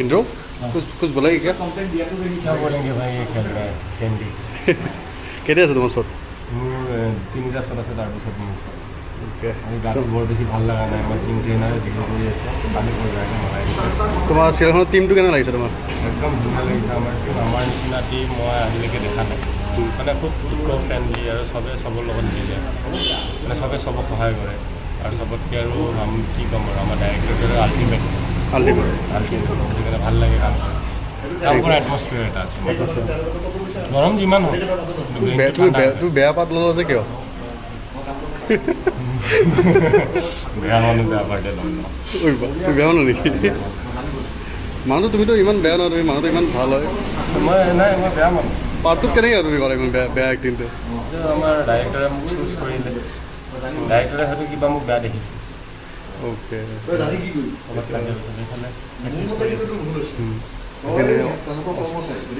इंद्रो कुछ बोलेंगे क्या? क्या बोलेंगे भाई, ये खेल रहा है कैंडी। কেতিয়া আছে তোমাৰ ওচৰত? মোৰ 3টা শ্বট আছে, তাৰপিছত মোৰ ওচৰত ओके গাটো বৰ বেছি ভাল লগা নাই। মই জিম ট্ৰেইনাৰে ভিডিঅ' কৰি আছে, কালি পৰ্যায়তে মৰাই দিছে। তোমাৰ চিৰিয়েলখনৰ টিমটো কেনে লাগিছে তোমাৰ? একদম ধুনীয়া লাগিছে। আমাৰ টিম, আমাৰ নিচিনা টিম মই আজিলৈকে দেখা নাই। মানে খুব ইক' ফ্ৰেণ্ডলি আৰু চবে চবৰ লগত মিলে, মানে চবে চবক সহায় কৰে। আৰু চবতকৈ আৰু আমি কি ক'ম আৰু আমাৰ ডাইৰেক্টৰটোৰ আল্টিমেট সেইটো কাৰণে ভাল লাগে কাম কৰি। কাম কৰা এটমস্ফিয়াৰ এটা আছে। গৰম যিমান হয় তুমি বেয়া পাত ল'লা যে কিয়? বেয়া মানুহ বেয়া পাৰ্টি ল'ম ন। তুমি বেয়া মানুহ নেকি? মানুহ তুমিতো ইমান বেয়া নহয়, তুমি মানুহটো ইমান ভাল হয়। মই বেয়া মানুহ। পাৰ্টটোত কেনেকৈ তুমি কৰা ইমান বেয়া এক্টিংটো? আমাৰ ডাইৰেক্টৰে মোক চুজ কৰিলে, ডাইৰেক্টৰে হয়তো কিবা মোক বেয়া দেখিছে। অ'কে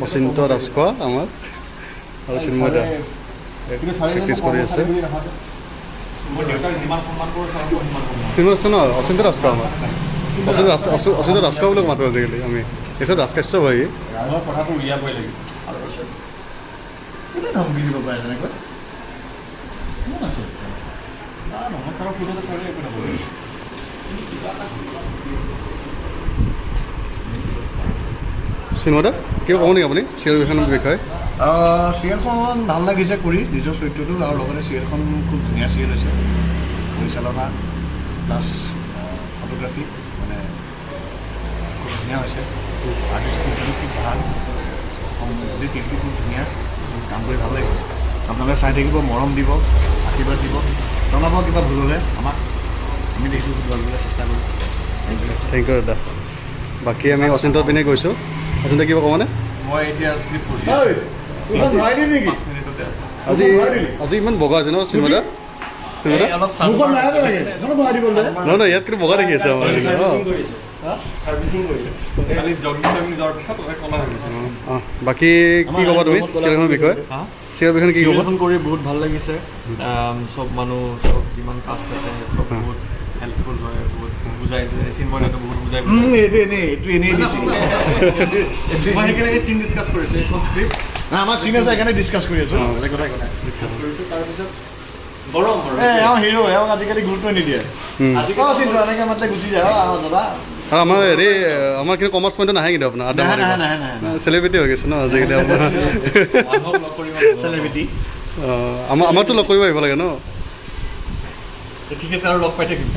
অচিন্ত ৰাজখোৱা আমাৰ আৰু চিন্ময় দা প্ৰেক্টিছ কৰি আছে। চিন্ময় আছে ন, অচিন্ত ৰাজখোৱা আমাৰ অচিন্ত ৰাজখোৱা বুলি মাতো আজিকালি আমি। পিছত ৰাজকাশ্যপ হয় ৰাজৰ কথাটো উলিয়াবই লাগিব। চিন্ময় দা কিবা ক'ব নেকি আপুনি চিৰিয়েলখনৰ বিষয়ে? চিৰিয়েলখন ভাল লাগিছে কৰি, নিজৰ চৰিত্ৰটো আৰু লগতে চিৰিয়েলখন খুব ধুনীয়া চিৰিয়েল হৈছে। পৰিচালনা প্লাছ ফটোগ্ৰাফী মানে খুব ধুনীয়া হৈছে। আৰ্টিষ্টটো খুব ভাল, গোটেই টিমটো খুব ধুনীয়া, কাম কৰি ভাল লাগিব। আপোনালোকে চাই থাকিব, মৰম দিব, আশীৰ্বাদ দিব, জনাব কিবা ভুল হ'লে আমাক, আমি দেখিছোঁ শুধৰাবলৈ চেষ্টা কৰিম। থেংক ইউ দাদা। বাকী আমি অচিন্তৰ পিনে গৈছোঁ। অচিন্ত কিবা ক'বনে? মই এতিয়া স্ক্ৰিপ্ট পঢ়ি আজি ইমান বগা আছে ন চিন্ময় দা? নহয় নহয়, ইয়াত কিন্তু বগা দেখি আছে আমাৰ। বাকী কি ক'বা তুমি চিৰিয়েলখনৰ বিষয়ে? চিৰিয়েলখন কি ক'বা? চিৰিয়েলখন কৰি বহুত ভাল লাগিছে। চব মানুহ, চব যিমান কাষ্ট আছে চব বহুত হেল্পফুল হয়, বহুত বুজাইছে। চিনময়তো বহুত বুজাই মই সেইকাৰণে চিন ডিছকাছ কৰিছোঁ। এইখন স্ক্ৰিপ্ট আমাৰ চিন আছে, সেইকাৰণে ডিছকাছ কৰি আছোঁ। ডিছকাছ কৰিছোঁ। তাৰপিছত গৰম আৰু হিৰো এওঁক আজিকালি গুৰুত্ব নিদিয়ে। আজিকালি চিন্তা এনেকৈ মাতিলে গুচি যায় দাদা। আৰু আমাৰ হেৰি আমাৰ কিন্তু কমাৰ্চ পইণ্টত নাহে কিন্তু আপোনাৰ চেলিব্ৰিটি হৈ গৈছে ন আজিকালি আপোনাৰ। চেলিব্ৰিটি আমাৰতো লগ কৰিব আহিব লাগে ন। ঠিক আছে, আৰু লগ পাই থাকিম।